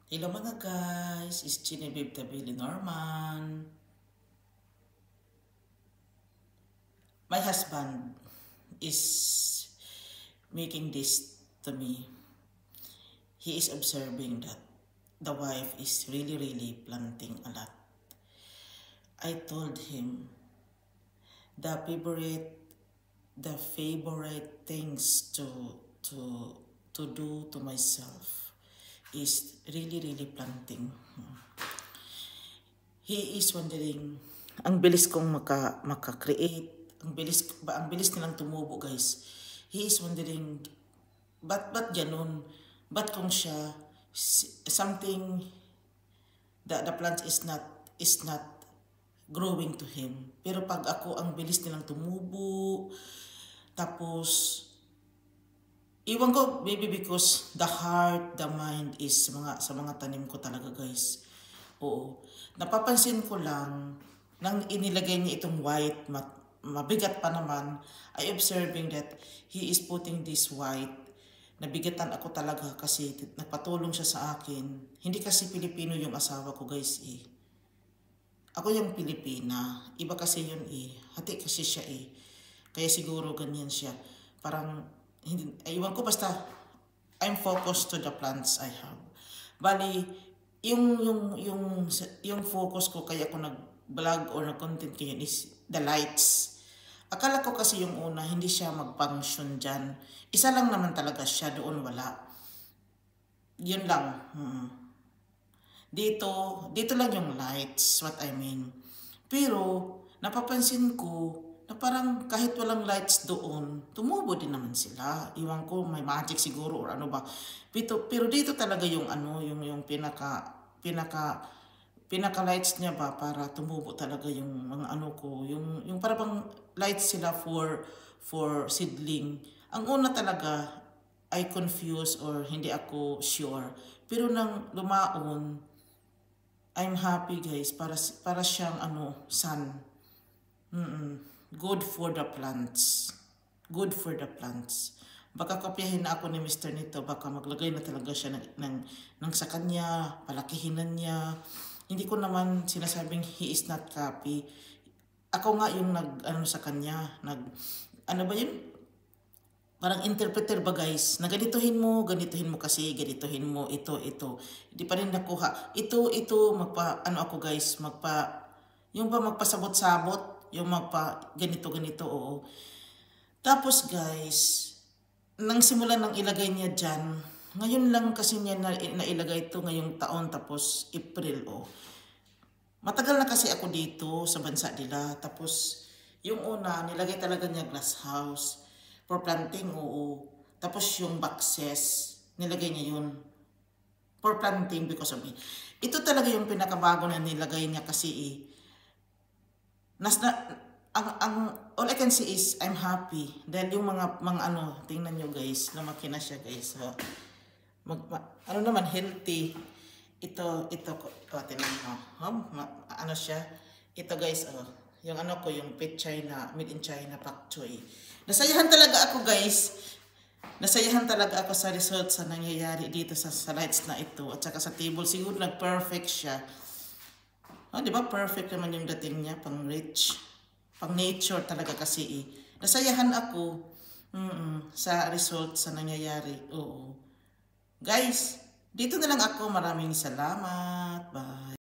Hello mga guys, it's Genevieve Tabili Norman. My husband is making this to me. He is observing that the wife is really planting a lot. I told him the favorite things to do to myself is really planting. He is wondering, ang bilis kong maka-create, ang bilis nilang tumubo guys. He is wondering, ba't ganun? Ba't kung siya, something, the plant is not growing to him. Pero pag ako, ang bilis nilang tumubo, tapos, iwan ko, maybe because the heart, the mind is sa mga tanim ko talaga guys. Oo. Napapansin ko lang, nang inilagay niya itong white, mabigat pa naman, I observing that he is putting this white. Nabigatan ako talaga kasi nagpatulong siya sa akin. Hindi kasi Pilipino yung asawa ko guys eh. Ako yung Pilipina. Iba kasi yun eh. Hati kasi siya eh. Kaya siguro ganyan siya. Parang, hindi, iwan ko basta, I'm focused to the plants I have. Bali, yung focus ko kaya ako nag-vlog or nag-content kayo is the lights. Akala ko kasi yung una, hindi siya mag-function dyan. Isa lang naman talaga siya, doon wala. Yun lang. Dito lang yung lights, what I mean. Pero, napapansin ko, na parang kahit walang lights doon, tumubo din naman sila. Iwan ko, may magic siguro or ano ba. Pero dito talaga yung ano, yung pinaka lights niya ba para tumubo talaga yung mga ano ko, yung para bang lights sila for seedling. Ang una talaga I confused or hindi ako sure. Pero nang lumaon, I'm happy guys para siyang ano, sun. Good for the plants. Good for the plants. Baka kopyahin na ako ni Mr. nito, baka maglagay na talaga siya ng sa kanya, palakihinan niya. Hindi ko naman sinasabing he is not copy. Ako nga yung ano sa kanya, ano ba yun? Parang interpreter ba guys, na ganituhin mo kasi, ganituhin mo, ito. Hindi pa rin nakuha. Ito, ano ako guys, yung ba magpasabot-sabot, yung ganito, oo. Tapos guys, nang simulan ng ilagay niya dyan, ngayon lang kasi niya nailagay ito ngayong taon, tapos April, Matagal na kasi ako dito sa bansa nila, tapos yung una, nilagay talaga niya glass house for planting, Tapos yung boxes, nilagay niya yun for planting because of me. Ito talaga yung pinakabago na nilagay niya kasi all I can see is I'm happy dahil yung mga ano, tingnan nyo guys, lumaki na siya guys. So, ano naman, healthy. Ito, tingnan mo. Ano siya? Ito guys, yung ano ko, yung made in China, pak choy. Nasayahan talaga ako guys. Nasayahan talaga ako sa result sa nangyayari dito sa lights na ito. At saka sa table, siguro nag-perfect siya. Di ba perfect naman yung dating niya, pang rich, pang nature talaga kasi eh. Nasayahan ako sa result sa nangyayari. Oo. Guys, dito na lang ako. Maraming salamat. Bye.